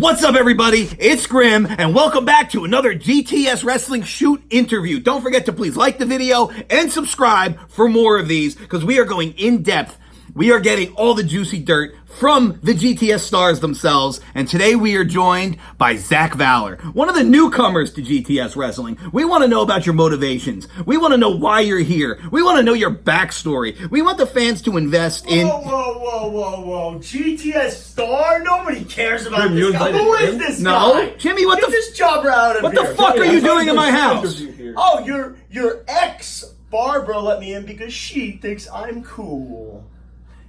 What's up, everybody? It's Grim, and welcome back to another GTS Wrestling Shoot interview. Don't forget to please like the video and subscribe for more of these, because we are going in depth. We are getting all the juicy dirt from the GTS stars themselves, and today we are joined by Zach Valor, one of the newcomers to GTS Wrestling. We want to know about your motivations. We want to know why you're here. We want to know your backstory. We want the fans to invest in... Whoa. GTS star? Nobody cares about this guy. Who is this guy? No. Jimmy, what Get this jobber out of What here. the fuck are you doing in my house? Oh, your ex Barbara let me in because she thinks I'm cool.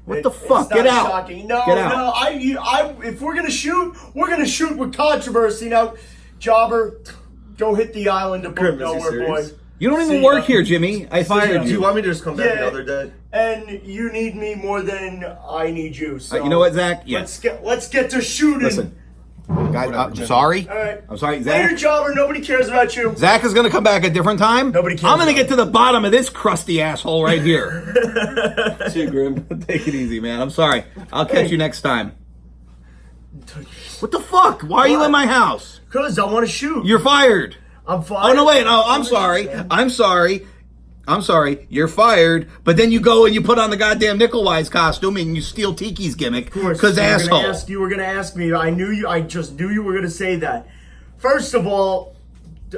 What the fuck? It's not Get out. Shocking. No, Get out. no. I if we're gonna shoot with controversy. Now, jobber, go hit the island of nowhere, boy. You don't even work here, Jimmy. I fired Do you. you want me to just come back another day? And you need me more than I need you. So You know what, Zach? Yeah. Let's get to shooting. Listen, guys, I'm sorry. All right. I'm sorry, Later, Zach. jobber. Nobody cares about you. Zach is going to come back a different time. Nobody cares I'm going to about get to the bottom of this crusty asshole right here. See you, Grim. Take it easy, man. I'm sorry. I'll catch you next time. What the fuck? Why are you in my house? Because I want to shoot. You're fired. I'm fired. Oh, no, wait. No, I'm sorry. I'm sorry. You're fired. But then you go and you put on the goddamn Nickelwise costume and you steal Tiki's gimmick. Because asshole. You were gonna ask me. I just knew you were gonna say that. First of all,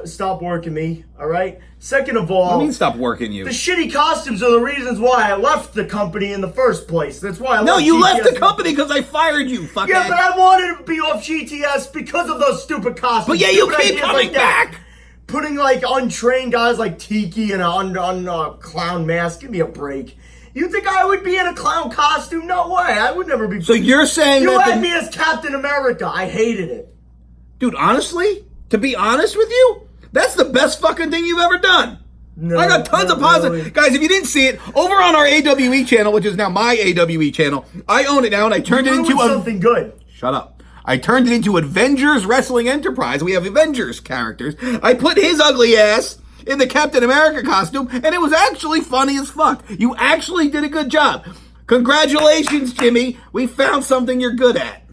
stop working me. All right. Second of all, What do you mean stop working you? the shitty costumes are the reasons why I left the company in the first place. That's why I No, left you GTS. left the company because I fired you, fuckhead. Yeah, but I wanted to be off GTS because of those stupid costumes. But yeah, you Stupid keep ideas coming like that. back. Putting like untrained guys like Tiki in a clown mask. Give me a break. You think I would be in a clown costume? No way. I would never be. So you're saying You that had me as Captain America. I hated it. Dude, honestly, to be honest with you, that's the best fucking thing you've ever done. No, I got tons of not positive. really. Guys, if you didn't see it, over on our AWE channel, which is now my AWE channel, I own it now and I turned it into something good. Shut up. I turned it into Avengers Wrestling Enterprise. We have Avengers characters. I put his ugly ass in the Captain America costume, and it was actually funny as fuck. You actually did a good job. Congratulations, Jimmy. We found something you're good at.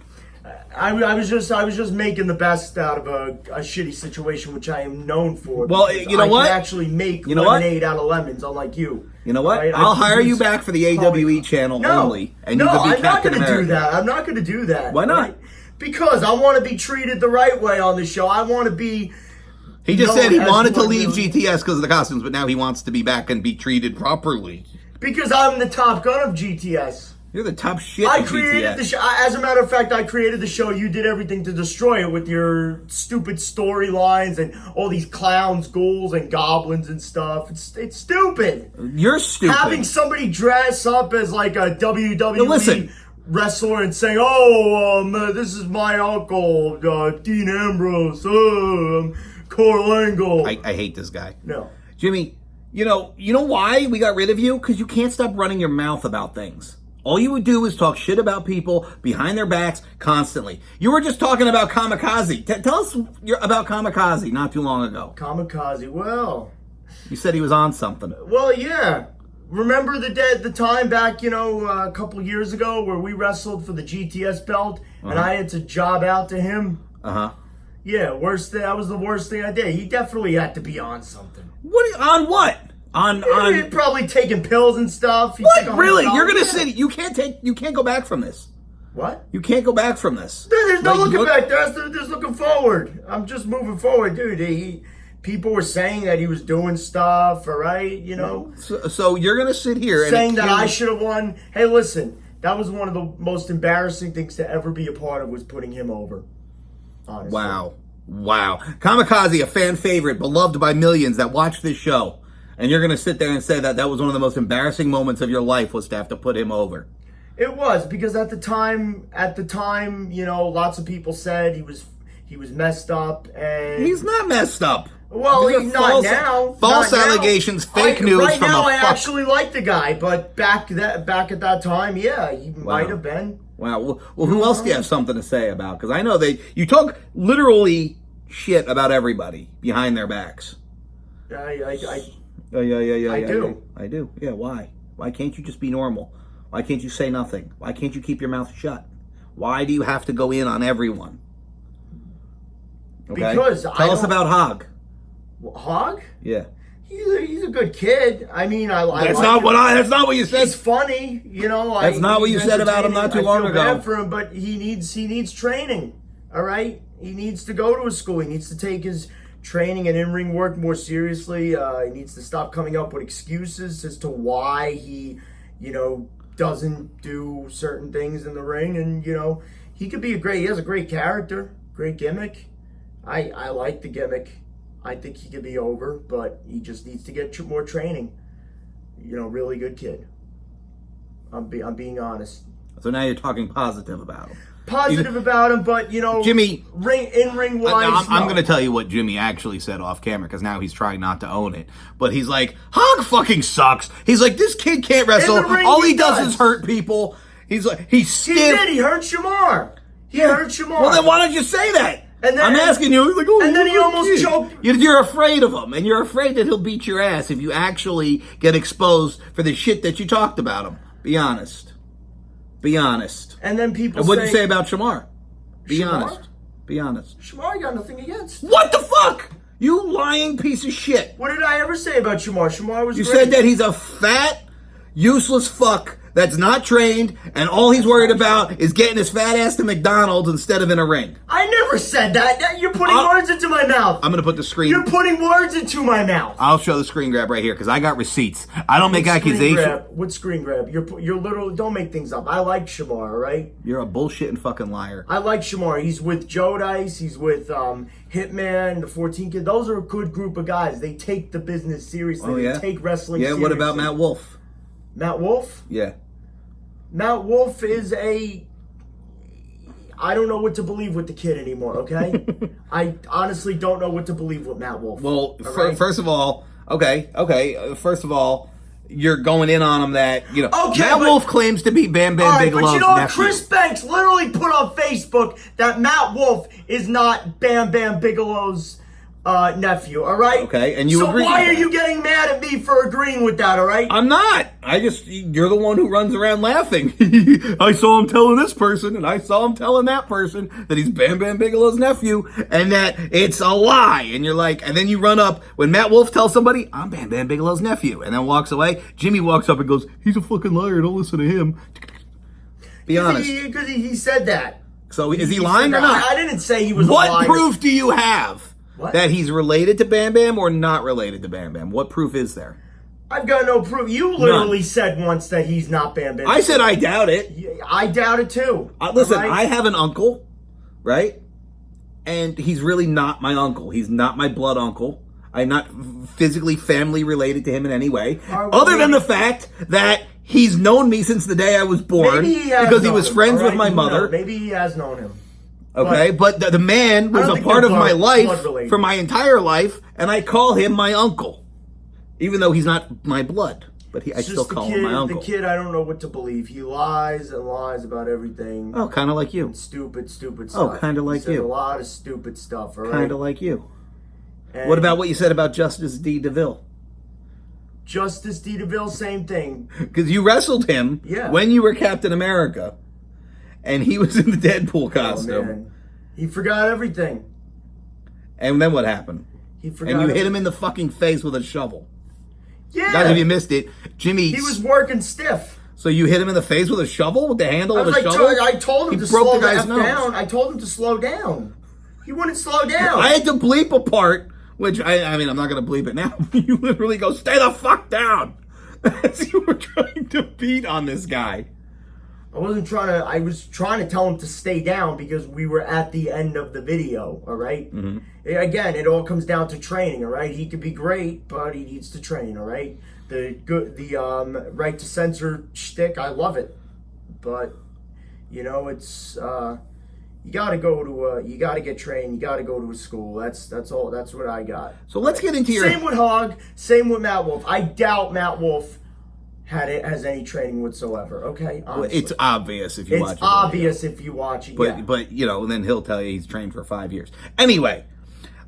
I was just making the best out of a shitty situation, which I am known for. Well, because you know what? I can actually make You know what? lemonade out of lemons, unlike you. You know what? Right? I'll hire you back for the AWE channel only, and you can be I'm not Captain going to America. do that. I'm not going to do that. Why not? Right? Because I want to be treated the right way on the show. I want to be. He just said he known as wanted to one leave really- GTS because of the costumes, but now he wants to be back and be treated properly. Because I'm the top gun of GTS. You're the top shit I in created GTS. the show. As a matter of fact, I created the show. You did everything to destroy it with your stupid storylines and all these clowns, ghouls, and goblins and stuff. It's stupid. You're stupid. Having somebody dress up as like a WWE listen. wrestler and saying, "Oh, this is my uncle, Dean Ambrose. I'm Kurt Angle." I hate this guy. No. Jimmy, you know why we got rid of you? Because you can't stop running your mouth about things. All you would do is talk shit about people behind their backs constantly. You were just talking about Kamikaze. Tell us about Kamikaze not too long ago. Kamikaze. Well, You said he was on something. yeah. Remember the time back, a couple years ago where we wrestled for the GTS belt and I had to job out to him? Uh-huh. Yeah, that was the worst thing I did. He definitely had to be on something. On what? He'd probably taking pills and stuff. He'd take What? a Really? hotel. You're gonna Yeah. sit? You can't go back from this. What? You can't go back from this. There's no Like, looking look- back. There's looking forward. I'm just moving forward, dude. People were saying that he was doing stuff, all right? So you're gonna sit here and Saying that accuse- I should have won. Hey, listen, that was one of the most embarrassing things to ever be a part of, was putting him over. Honestly. Wow. Kamikaze, a fan favorite, beloved by millions that watch this show. And you're going to sit there and say that was one of the most embarrassing moments of your life, was to have to put him over. It was, because at the time, lots of people said he was messed up, and He's not messed up. well, These are he's not now. False Not now. allegations, fake news right from now, a I fuck. actually like the guy, but back at that time, yeah, he might have been. Wow. Well, who else do you have something to say about? Because I know you talk literally shit about everybody behind their backs. I do. Yeah, why? Why can't you just be normal? Why can't you say nothing? Why can't you keep your mouth shut? Why do you have to go in on everyone? Okay. Because Tell us about Hog. Hog. Yeah. He's a good kid. I mean, I That's like not him. That's not what you said. He's funny, That's not what you said about him not too long ago. I feel bad for him, but he needs training. All right, he needs to go to a school. He needs to take his training and in-ring work more seriously. He needs to stop coming up with excuses as to why he, doesn't do certain things in the ring. And he could be he has a great character, great gimmick. I like the gimmick. I think he could be over, but he just needs to get more training. Really good kid. I'm being honest. So now you're talking positive about him. Positive about him, but Jimmy, ring wise. I'm going to tell you what Jimmy actually said off camera because now he's trying not to own it. But he's like, Hog fucking sucks. He's like, this kid can't wrestle. All he does is hurt people. He's like, he's stiff. He did. He hurt Shamar. Well, then why don't you say that? And then, I'm asking you. He's like, oh, and then he almost choked. You're afraid of him, and you're afraid that he'll beat your ass if you actually get exposed for the shit that you talked about him. Be honest. Be honest. And then people and what did you say about Shamar? Be Shamar? honest. Be honest. Shamar, I got nothing against. What the fuck? You lying piece of shit. What did I ever say about Shamar? Shamar was You great. said that he's a fat, useless fuck that's not trained, and all he's worried about is getting his fat ass to McDonald's instead of in a ring. I never said that. You're putting words into my mouth. I'm going to put the screen. You're putting words into my mouth. I'll show the screen grab right here because I got receipts. I don't make accusations. What screen grab? You're literally, don't make things up. I like Shamar, all right? You're a bullshitting fucking liar. I like Shamar. He's with Joe Dice. He's with Hitman, the 14 Kid. Those are a good group of guys. They take the business seriously. Oh, yeah? They take wrestling seriously. Yeah, what about Matt Wolf? Matt Wolf? Yeah. Matt Wolf is I don't know what to believe with the kid anymore, okay? I honestly don't know what to believe with Matt Wolf. Well, first of all, first of all, you're going in on him that, Matt Wolf claims to be Bam Bam Bigelow's but you know what? nephew. Chris Banks literally put on Facebook that Matt Wolf is not Bam Bam Bigelow's nephew, all right? Okay, and you agree So why with are that? you getting mad at me for agreeing with that, all right? I'm not. You're the one who runs around laughing. I saw him telling this person, and I saw him telling that person that he's Bam Bam Bigelow's nephew, and that it's a lie. And you're like, and then you run up, when Matt Wolf tells somebody, I'm Bam Bam Bigelow's nephew, and then walks away, Jimmy walks up and goes, he's a fucking liar, don't listen to him. Be honest. Because he said that. So is he lying or not? I didn't say he was a liar. What proof do you have? What? That he's related to Bam Bam or not related to Bam Bam? What proof is there? I've got no proof. You literally said once that he's not Bam Bam. I said I doubt it. I doubt it too. Listen, right? I have an uncle, right? And he's really not my uncle. He's not my blood uncle. I'm not physically family related to him in any way. Other than the fact that he's known me since the day I was born. Because he was friends with my mother. Maybe he has known him. Okay, but the man was a part of my life for my entire life, and I call him my uncle. Even though he's not my blood, but I still call him my uncle. The kid, I don't know what to believe. He lies and lies about everything. Oh, kind of like you. Stupid stuff. Oh, kind of like you. you. A lot of stupid stuff, all right? Kind of like you. And what about what you said about Justice D. DeVille? Justice D. DeVille, same thing. Because you wrestled him when you were Captain America, and he was in the Deadpool costume. Oh, man. He forgot everything. And then what happened? He forgot. And you hit him in the fucking face with a shovel. Yeah. Guys, if you missed it, Jimmy... He was working stiff. So you hit him in the face with a shovel? With the handle of a shovel? I told him to slow down. I told him to slow down. He wouldn't slow down. I had to bleep a part, which, I mean, I'm not going to bleep it now. You literally go, stay the fuck down. As you were trying to beat on this guy. I was trying to tell him to stay down because we were at the end of the video, all right? Mm-hmm. Again, it all comes down to training, all right? He could be great, but he needs to train, all right? The right to censor shtick, I love it. But, it's you got to you got to get trained, you got to go to a school. That's all. That's what I got. So let's get into Same with Hog, same with Matt Wolf. I doubt Matt Wolf has any training whatsoever, okay? Honestly. It's obvious if you watch it. It's obvious if you watch it, But, then he'll tell you he's trained for 5 years. Anyway,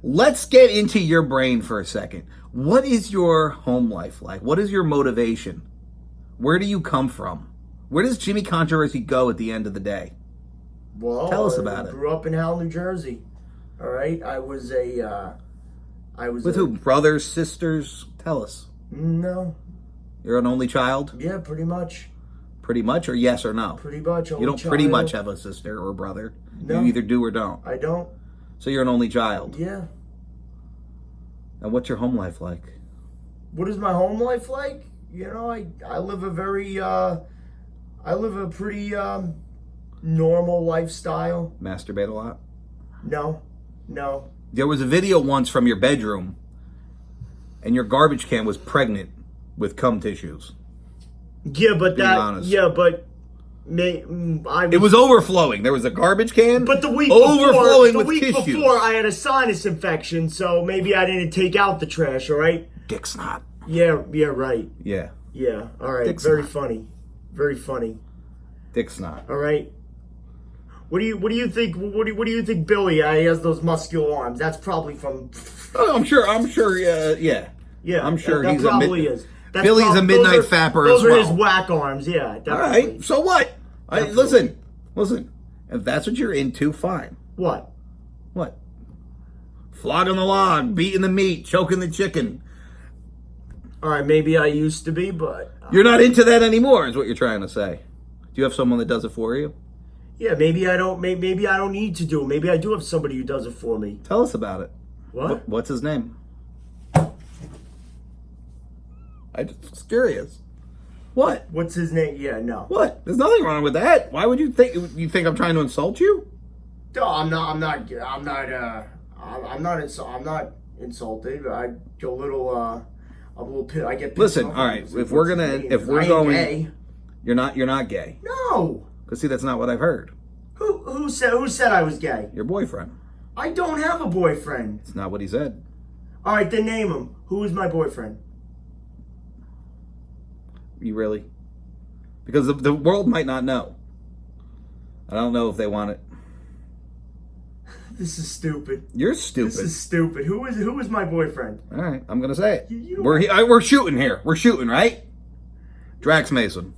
let's get into your brain for a second. What is your home life like? What is your motivation? Where do you come from? Where does Jimmy Controversy go at the end of the day? Well, tell us about it. Grew up in Howell, New Jersey. All right, I was With who? Brothers, sisters? Tell us. No. You're an only child? Yeah, pretty much. Pretty much, or yes or no? Pretty much. You don't pretty much have a sister or brother. No. You either do or don't. I don't. So you're an only child. Yeah. And what's your home life like? What is my home life like? You know, I live a pretty normal lifestyle. Masturbate a lot? No. There was a video once from your bedroom, and your garbage can was pregnant with cum tissues. Yeah, but Being honest. It was overflowing. There was a garbage can, But the week before, I had a sinus infection, so maybe I didn't take out the trash. All right. Dick snot. Yeah, right. Yeah. Yeah. All right. Dick Very snot. funny. Very funny. Dick snot. All right. What do you think? What do you think, Billy? He has those muscular arms. That's probably from. Oh, I'm sure. Yeah. Yeah. I'm sure that he's probably is. That's Billy's a midnight those are- fapper Those as are well. his whack arms. Yeah. Definitely. All right. So what? Definitely. Listen. If that's what you're into, fine. What? What? Flogging the log, beating the meat, choking the chicken. All right. Maybe I used to be, but You're not into that anymore, is what you're trying to say. Do you have someone that does it for you? yeah. Maybe I don't. Maybe I don't need to do it. Maybe I do have somebody who does it for me. Tell us about it. What? What's his name? I'm just curious. What? What's his name? Yeah. No. What? There's nothing wrong with that. Why would you think? You think I'm trying to insult you? No, I'm not insulted. I get a little I get pissed Listen, off all right. when If we're what's his gonna, name if is. we're I ain't going, gay. you're not gay. No. Cause see, that's not what I've heard. Who said I was gay? Your boyfriend. I don't have a boyfriend. It's not what he said. All right, then name him. Who is my boyfriend? You really? Because the world might not know. I don't know if they want it. This is stupid. You're stupid. This is stupid. Who is my boyfriend? All right, I'm gonna say it. You don't- We're shooting here. We're shooting, right? Drax Mason.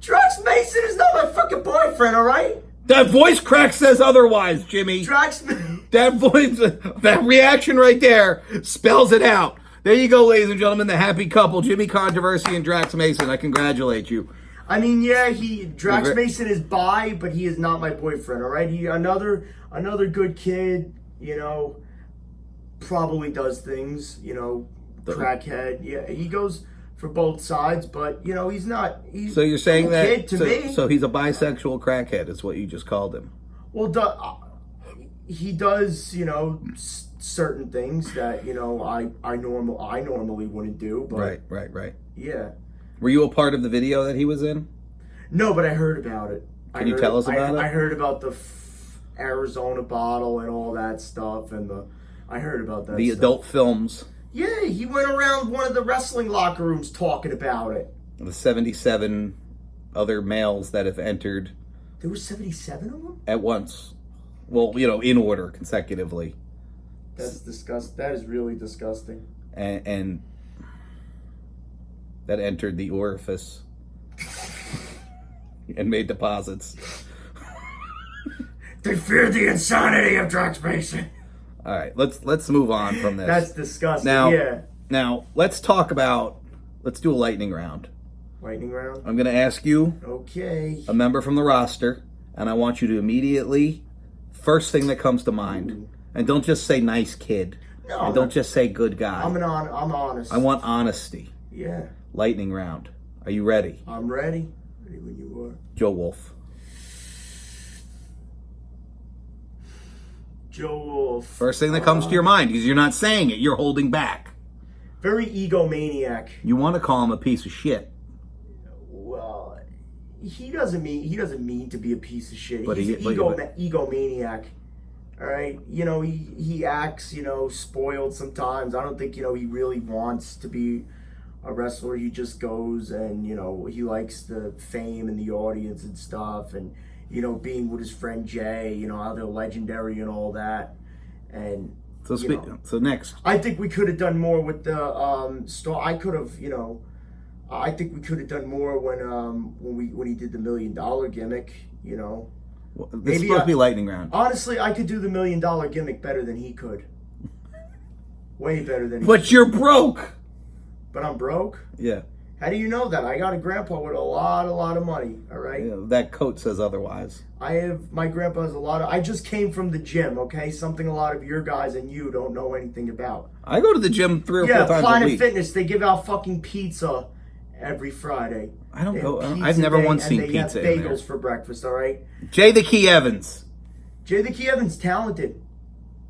Drax Mason is not my fucking boyfriend. All right. That voice crack says otherwise, Jimmy. Drax. That voice, that reaction right there spells it out. There you go, ladies and gentlemen, the happy couple, Jimmy Controversy and Drax Mason. I congratulate you. I mean, yeah, Drax Mason is bi, but he is not my boyfriend. All right, he another good kid. You know, probably does things. You know, crackhead. Yeah, he goes for both sides, but you know, he's not. He's So you're saying a that? kid to me. So he's a bisexual crackhead, is what you just called him. Well, he does. You know, certain things that you know I normally wouldn't do. But Right. yeah. Were you a part of the video that he was in? No, but I heard about it. Can you tell us about it? I heard about the Arizona bottle and all that stuff, and I heard about that. The stuff. adult films. Yeah, he went around one of the wrestling locker rooms talking about it. The 77 other males that have entered There was 77 of them? at once. Well, you know, in order consecutively. That's disgusting. That is really disgusting. And that entered the orifice and made deposits. They fear the insanity of Drax Mason. All right, let's move on from this. That's disgusting. Now let's do a lightning round. Lightning round? I'm going to ask you Okay. a member from the roster, and I want you to immediately, first thing that comes to mind, and don't just say nice kid. No, And don't just say good guy. I'm honest. I want honesty. Yeah. Lightning round. Are you ready? I'm ready. Ready when you are. Joe Wolf. Joe Wolf. First thing that comes to your mind, because you're not saying it, you're holding back. Very egomaniac. You want to call him a piece of shit. Well, he doesn't mean to be a piece of shit. But He's he- an but- egomaniac. All right, you know, he acts, you know, spoiled sometimes. I don't think, you know, he really wants to be a wrestler. He just goes and, you know, he likes the fame and the audience and stuff, and, you know, being with his friend Jay, you know, how they're legendary and all that. And So next. I think we could have done more with the star. I could have, you know, I think we could have done more when he did the $1 million gimmick. You know, This is supposed to be lightning round. Honestly, I could do the $1 million gimmick better than he could. Way better than he But could. you're broke. But I'm broke? Yeah. How do you know that? I got a grandpa with a lot of money, all right? Yeah, that coat says otherwise. My grandpa has a lot of, I just came from the gym, okay? Something a lot of your guys and you don't know anything about. I go to the gym 3 or 4 times a Planet week. Fitness, they give out fucking pizza every Friday. I don't They go. have I've never day, once seen and they pizza have in there. bagels for breakfast, all right? Jay the Key Evans, Jay the Key Evans, talented.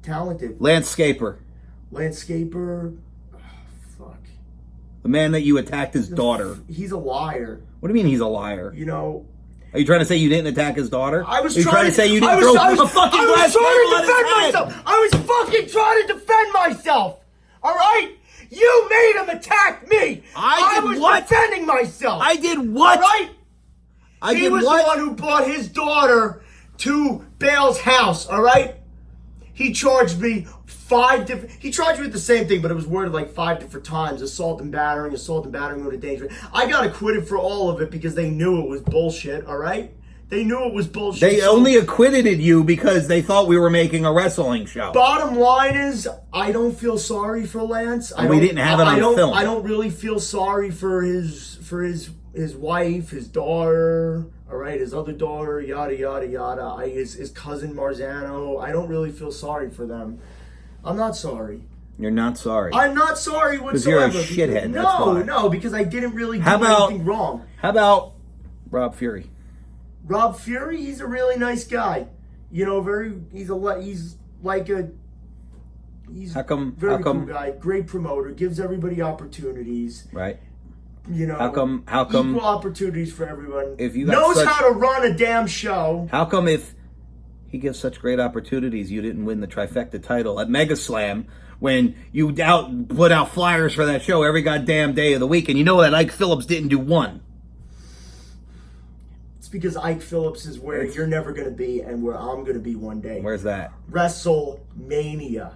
landscaper, Landscaper, fuck. the man that you attacked his daughter. He's a liar. What do you mean he's a liar? You know, Are you trying to say you didn't attack his daughter? I was Are you trying to say you didn't I was throw trying a fucking glass to table at defend his head? myself. I was fucking trying to defend myself. All right? You made him attack me. I did was what? defending myself. I did what? All right? I He did was what? the one who brought his daughter to Bale's house, all right? He charged me he charged me with the same thing, but it was worded like 5 different times. Assault and battering with a danger. I got acquitted for all of it because they knew it was bullshit, all right? They knew it was bullshit. They So only acquitted you because they thought we were making a wrestling show. bottom line is, I don't feel sorry for Lance. We didn't have it on film. I don't really feel sorry for his wife, his daughter, all right, his other daughter, yada yada yada. His cousin Marzano. I don't really feel sorry for them. I'm not sorry. You're not sorry. I'm not sorry whatsoever. you're a shithead, No, that's why. no, because I didn't really do How about- anything wrong. How about Rob Fury? Rob Fury, he's a really nice guy. You know, he's like a How come? very How come? cool guy, great promoter, gives everybody opportunities. Right. You know, How come? equal opportunities for everyone. If you got knows such- how to run a damn show. How come if he gives such great opportunities, you didn't win the trifecta title at Mega Slam when you put out flyers for that show every goddamn day of the week, and you know that Ike Phillips didn't do one? It's because Ike Phillips is where you're never going to be and where I'm going to be one day. Where's that? WrestleMania.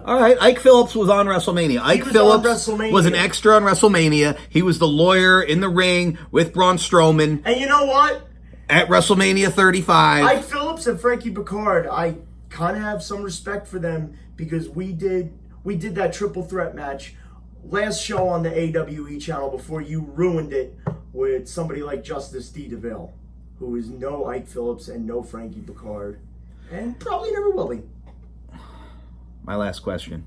All right, Ike Phillips was on WrestleMania. Ike was Phillips on WrestleMania. was an extra on WrestleMania. He was the lawyer in the ring with Braun Strowman And you know what? at WrestleMania 35. Ike Phillips and Frankie Picard, I kind of have some respect for them because we did that triple threat match last show on the AWE channel before you ruined it with somebody like Justice D. DeVille, who is no Ike Phillips and no Frankie Picard, and probably never will be. My last question.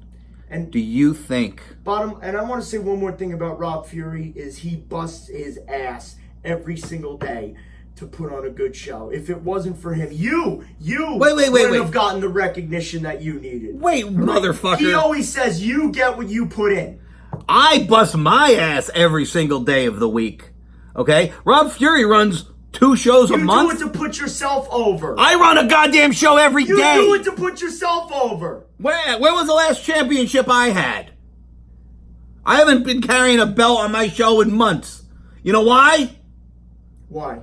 And Do you think... and I want to say one more thing about Rob Fury is he busts his ass every single day to put on a good show. If it wasn't for him, you wouldn't have gotten the recognition that you needed. Wait, motherfucker. He always says you get what you put in. I bust my ass every single day of the week. Okay? Rob Fury runs 2 shows a month. You do it to put yourself over. I run a goddamn show every You day. do it to put yourself over. Where was the last championship I had? I haven't been carrying a belt on my show in months. You know why? Why?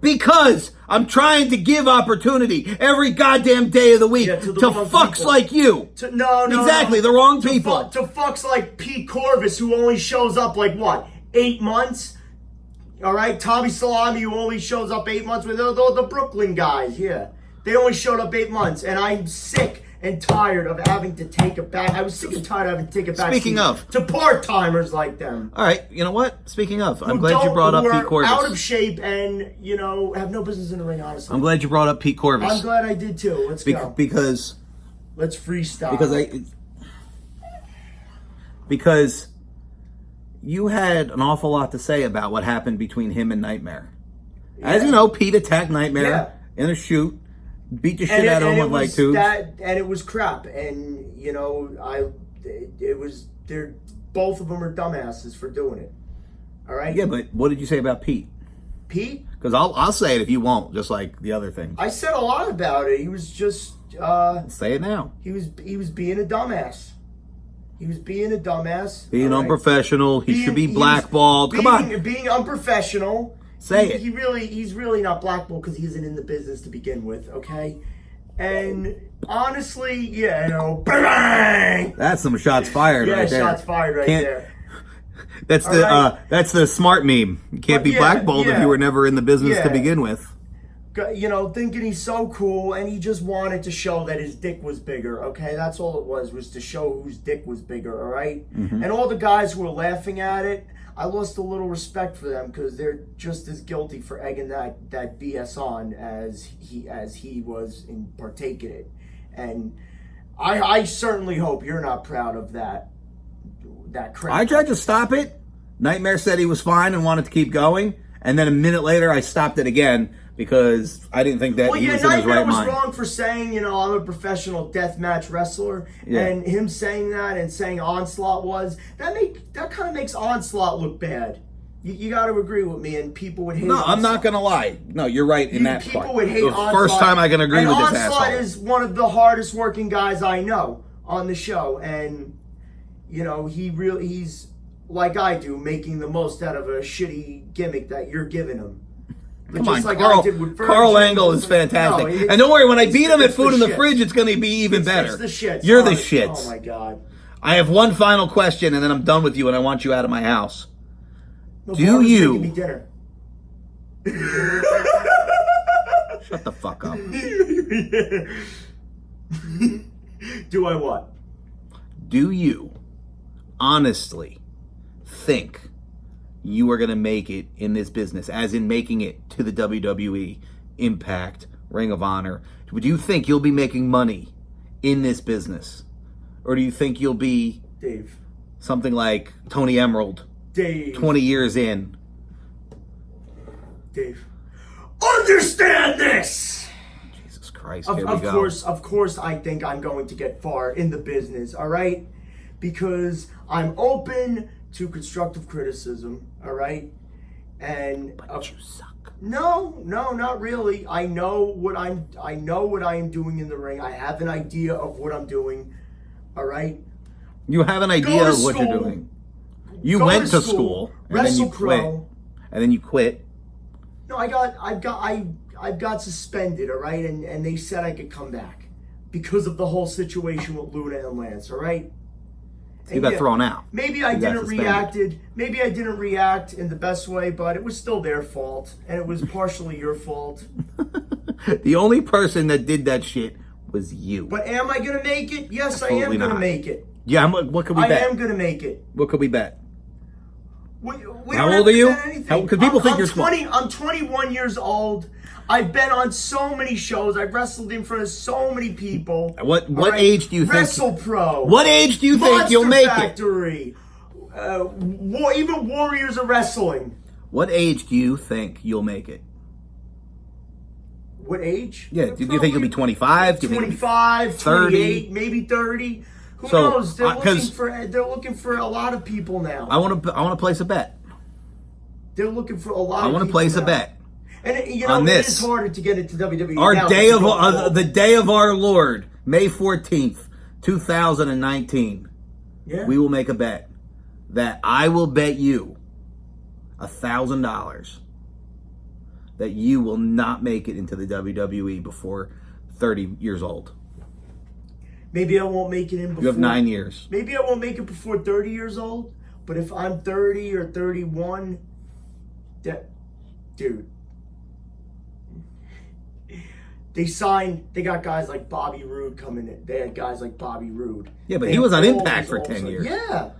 Because I'm trying to give opportunity every goddamn day of the week To to the wrong fucks people. like you. No. Exactly, the wrong people. To fucks like Pete Corvus, who only shows up like what, 8 months? All right, Tommy Salami, who only shows up 8 months with the Brooklyn guys. Yeah, they only showed up 8 months, and I'm sick and tired of having to take it back. I was sick and tired of having to take it back. Speaking of, to part timers like them. All right, you know what? Speaking of, I'm Who glad you brought up who Pete are Corvus. out of shape and have no business in the ring. Honestly, I'm glad you brought up Pete Corvus. I'm glad I did too. Let's go. Because Let's freestyle. Because you had an awful lot to say about what happened between him and Nightmare. As you know, Pete attacked Nightmare in a shoot, beat the shit out of him with like tubes. And it was crap. And they're both of them are dumbasses for doing it. All right. Yeah, but what did you say about Pete? Pete? Because I'll say it if you won't, just like the other things. I said a lot about it. He was just say it now. He was being a dumbass. He was being a dumbass. Being unprofessional. He should be blackballed. Come on. Being unprofessional. Say it. He's really not blackballed because he isn't in the business to begin with, okay? And honestly, bang! That's some shots fired right there. Shots fired right there. That's the smart meme. You can't be blackballed if you were never in the business to begin with. thinking he's so cool, and he just wanted to show that his dick was bigger, okay? That's all it was to show whose dick was bigger, all right? And all the guys who were laughing at it, I lost a little respect for them because they're just as guilty for egging that BS on as he was in partaking it. And I certainly hope you're not proud of that crap. I tried to stop it. Nightmare said he was fine and wanted to keep going. And then a minute later, I stopped it again because I didn't think that he was in his right mind. Nightmare was wrong for saying, I'm a professional deathmatch wrestler. Yeah. And him saying that and saying Onslaught was, that kind of makes Onslaught look bad. You got to agree with me, and people would hate No, Onslaught. I'm not going to lie. No, you're right in that people part. People would hate Onslaught. The first time I can agree with this asshole. Onslaught is one of the hardest working guys I know on the show. And, he's like I do, making the most out of a shitty gimmick that you're giving him. Come on, Carl Angle is fantastic. No, and don't worry, when I beat him at Food in the Fridge, it's going to be even better. It's the shits. You're the shits. Oh, my God. I have one final question, and then I'm done with you, and I want you out of my house. No, do you... Me dinner. Shut the fuck up. Do I what? Do you honestly think you are going to make it in this business, as in making it to the WWE, Impact, Ring of Honor? Do you think you'll be making money in this business? Or do you think you'll be Dave, something like Tony Emerald, Dave, 20 years in? Dave, understand this! Jesus Christ, here we go. Of course I think I'm going to get far in the business, all right? Because I'm open to constructive criticism, all right? But you suck. No, not really. I know what I am doing in the ring. I have an idea of what I'm doing, all right? You have an idea of what you're doing. You went to school, and then you quit. And then you quit. No, I got suspended, all right? And they said I could come back because of the whole situation with Luna and Lance, all right? You got thrown out. Maybe I didn't react in the best way, but it was still their fault, and it was partially your fault. The only person that did that shit was you. But am I gonna make it? Yes, Absolutely I am gonna not. make it. Yeah, what could we bet? I am gonna make it. What could we bet? We How don't old have are to you? bet anything. Because people think you're small. I'm 21 years old. I've been on so many shows. I've wrestled in front of so many people. What age do you think? WrestlePro. What age do you think you'll make Factory, it? Even Warriors of Wrestling. What age do you think you'll make it? What age? Yeah, do you think you'll be 25? 25, 30? 28, maybe 30. Who knows? They're looking for a lot of people now. I want to place a bet. They're looking for a lot of people. I want to place a bet. And on this. It is harder to get into WWE. Our now day of the day of our Lord, May 14th, 2019. Yeah. We will make a bet that I will bet you $1,000 that you will not make it into the WWE before 30 years old. Maybe I won't make it in before. You have 9 years. Maybe I won't make it before 30 years old. But if I'm 30 or 31, dude. They got guys like Bobby Roode coming in. They had guys like Bobby Roode. Yeah, but he was on Impact for 10 years. Yeah.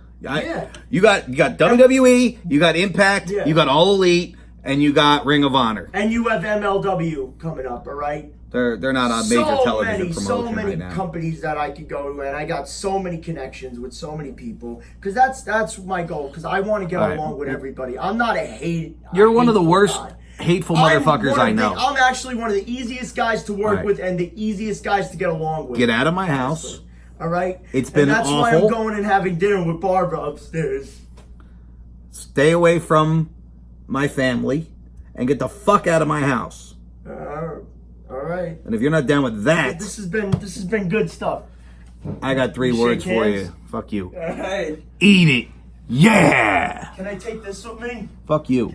You got WWE, you got Impact, you got All Elite, and you got Ring of Honor. And you have MLW coming up, all right? They're not on major television promotion so many right now. Companies that I could go to, and I got so many connections with so many people. Because that's my goal. Because I want to get along with everybody. I'm not a hate. You're one of the worst hateful motherfuckers I know. I'm actually one of the easiest guys to work with and the easiest guys to get along with. Get out of my house. All right? It's been awful. That's why I'm going and having dinner with Barbara upstairs. Stay away from my family and get the fuck out of my house. All right. And if you're not down with that, this has been good stuff. I got 3 words for you. Fuck you. All right. Eat it. Yeah. Can I take this with me? Fuck you.